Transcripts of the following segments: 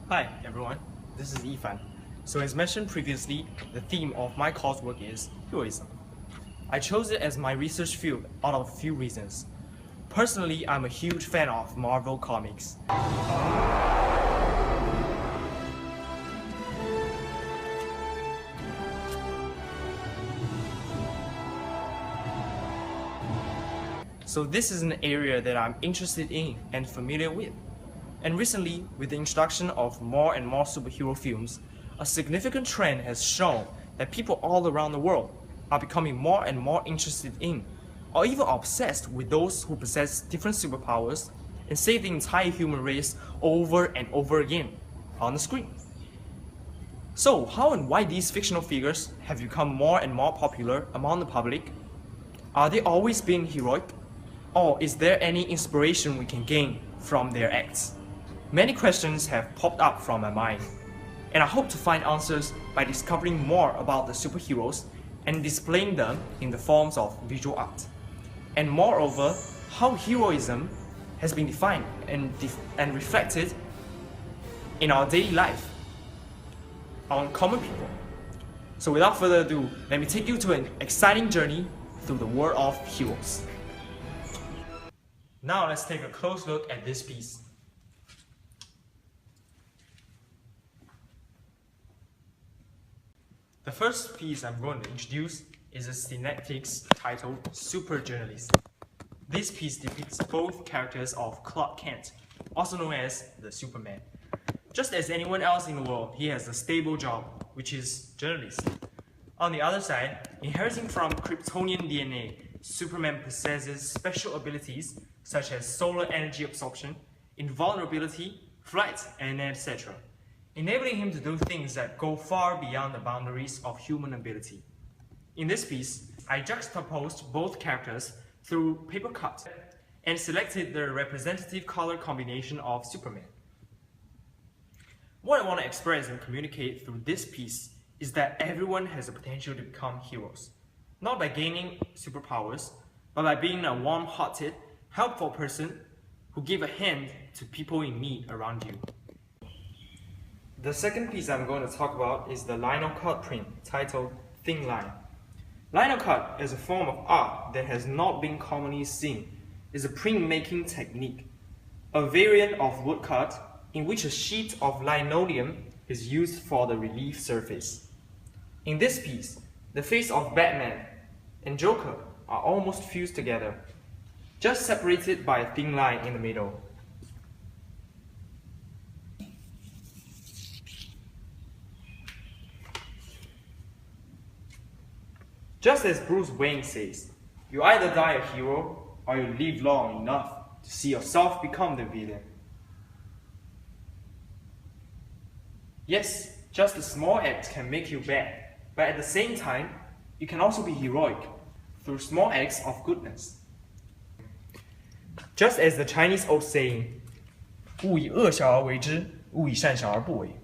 Hi everyone, this is Ifan. So as mentioned previously, the theme of my coursework is heroism. I chose it as my research field out of a few reasons. Personally, I'm a huge fan of Marvel comics. So this is an area that I'm interested in and familiar with. And recently, with the introduction of more and more superhero films, a significant trend has shown that people all around the world are becoming more and more interested in, or even obsessed with those who possess different superpowers and save the entire human race over and over again on the screen. So, how and why these fictional figures have become more and more popular among the public? Are they always being heroic? Or is there any inspiration we can gain from their acts? Many questions have popped up from my mind, and I hope to find answers by discovering more about the superheroes and displaying them in the forms of visual art. And moreover, how heroism has been defined and reflected in our daily life on common people. So without further ado, let me take you to an exciting journey through the world of heroes. Now let's take a close look at this piece. The first piece I'm going to introduce is a cinetics titled Super Journalist. This piece depicts both characters of Clark Kent, also known as the Superman. Just as anyone else in the world, he has a stable job, which is journalist. On the other side, inheriting from Kryptonian DNA, Superman possesses special abilities such as solar energy absorption, invulnerability, flight, and etc., enabling him to do things that go far beyond the boundaries of human ability. In this piece, I juxtaposed both characters through paper cut and selected the representative color combination of Superman. What I want to express and communicate through this piece is that everyone has the potential to become heroes, not by gaining superpowers, but by being a warm-hearted, helpful person who give a hand to people in need around you. The second piece I'm going to talk about is the lino cut print titled Thin Line. Lino cut is a form of art that has not been commonly seen. It's a printmaking technique, a variant of woodcut in which a sheet of linoleum is used for the relief surface. In this piece, the face of Batman and Joker are almost fused together, just separated by a thin line in the middle. Just as Bruce Wayne says, you either die a hero or you live long enough to see yourself become the villain. Yes, just a small act can make you bad, but at the same time, you can also be heroic through small acts of goodness. Just as the Chinese old saying, 勿以恶小而为之，勿以善小而不为.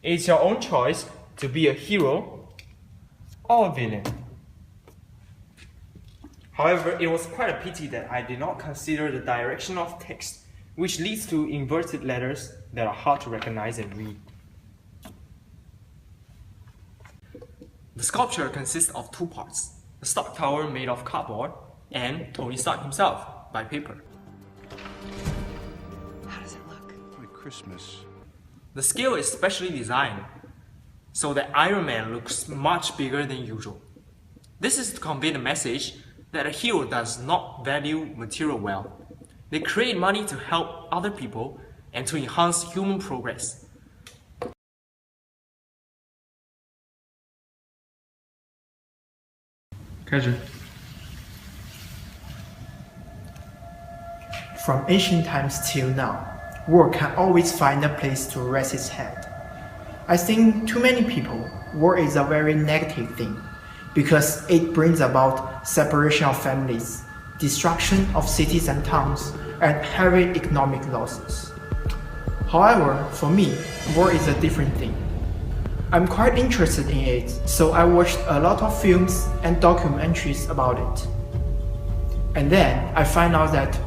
It's your own choice to be a hero or a villain. However, it was quite a pity that I did not consider the direction of text, which leads to inverted letters that are hard to recognize and read. The sculpture consists of two parts, the Stark Tower made of cardboard and Tony Stark himself by paper. How does it look? Like Christmas. The scale is specially designed so that Iron Man looks much bigger than usual. This is to convey the message that a hero does not value material wealth. They create money to help other people and to enhance human progress. From ancient times till now, war can always find a place to rest its head. I think to many people, war is a very negative thing because it brings about separation of families, destruction of cities and towns, and heavy economic losses. However, for me, war is a different thing. I'm quite interested in it, so I watched a lot of films and documentaries about it. And then I find out that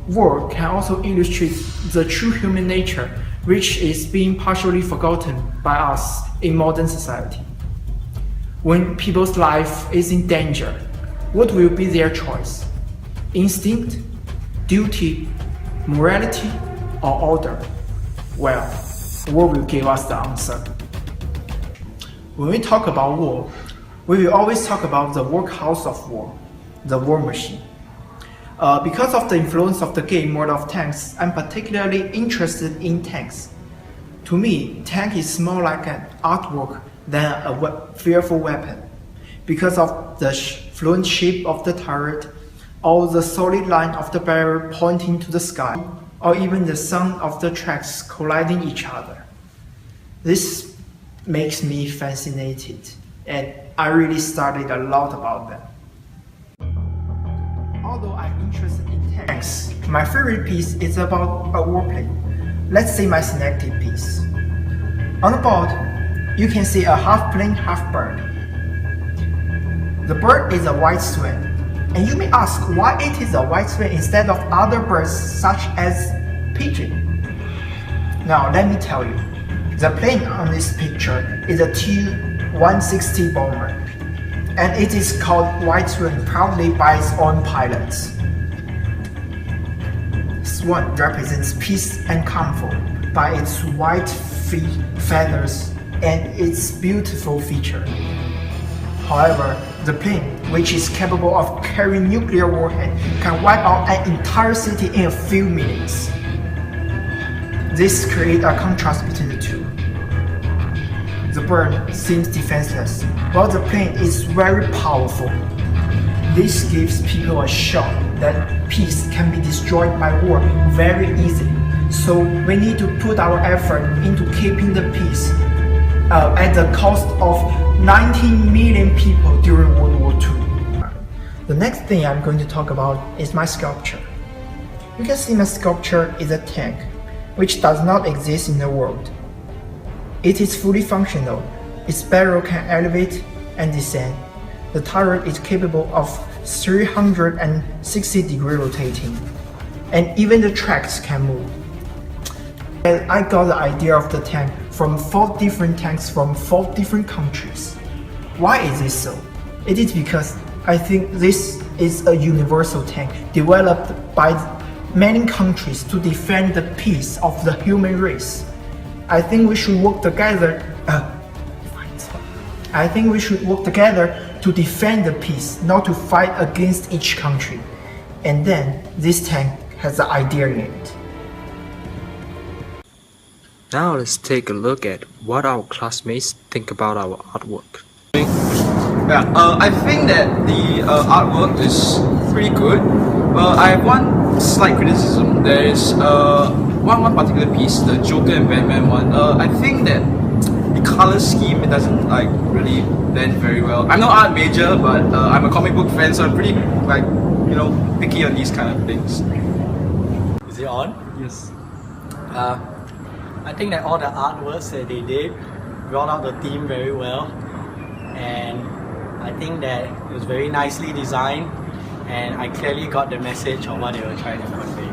war can also illustrate the true human nature which is being partially forgotten by us in modern society. When people's life is in danger, what will be their choice? Instinct, duty, morality, or order? Well, war will give us the answer. When we talk about war, we will always talk about the workhouse of war, the war machine. Because of the influence of the game World of Tanks, I'm particularly interested in tanks. To me, tank is more like an artwork than a fearful weapon. Because of the fluent shape of the turret, or the solid line of the barrel pointing to the sky, or even the sound of the tracks colliding each other. This makes me fascinated, and I really studied a lot about them. Although I'm interested in tanks, my favorite piece is about a warplane. Let's say my synectic piece. On the board, you can see a half plane, half bird. The bird is a white swan, and you may ask why it is a white swan instead of other birds such as pigeon. Now let me tell you, the plane on this picture is a Tu-160 bomber, and it is called White Swan proudly by its own pilots. Swan represents peace and comfort by its white feathers and its beautiful feature. However, the plane, which is capable of carrying nuclear warhead, can wipe out an entire city in a few minutes. This creates a contrast between the two. The bird seems defenseless, while the plane is very powerful. This gives people a shock that peace can be destroyed by war very easily. So we need to put our effort into keeping the peace at the cost of 19 million people during World War II. The next thing I'm going to talk about is my sculpture. You can see my sculpture is a tank, which does not exist in the world. It is fully functional. Its barrel can elevate and descend. The turret is capable of 360-degree rotating, and even the tracks can move. And I got the idea of the tank from 4 different tanks from 4 different countries. Why is this so? It is because I think this is a universal tank developed by many countries to defend the peace of the human race. I think we should work together. To defend the peace, not to fight against each country. And then this tank has the idea in it. Now let's take a look at what our classmates think about our artwork. Yeah, I think that the artwork is pretty good. I have one slight criticism. There is one particular piece, the Joker and Batman one. I think that the color scheme, it doesn't really blend very well. I'm no art major, but I'm a comic book fan, so I'm pretty picky on these kind of things. Is it on? Yes. I think that all the artworks that they did brought out the theme very well, and I think that it was very nicely designed, and I clearly got the message of what they were trying to convey.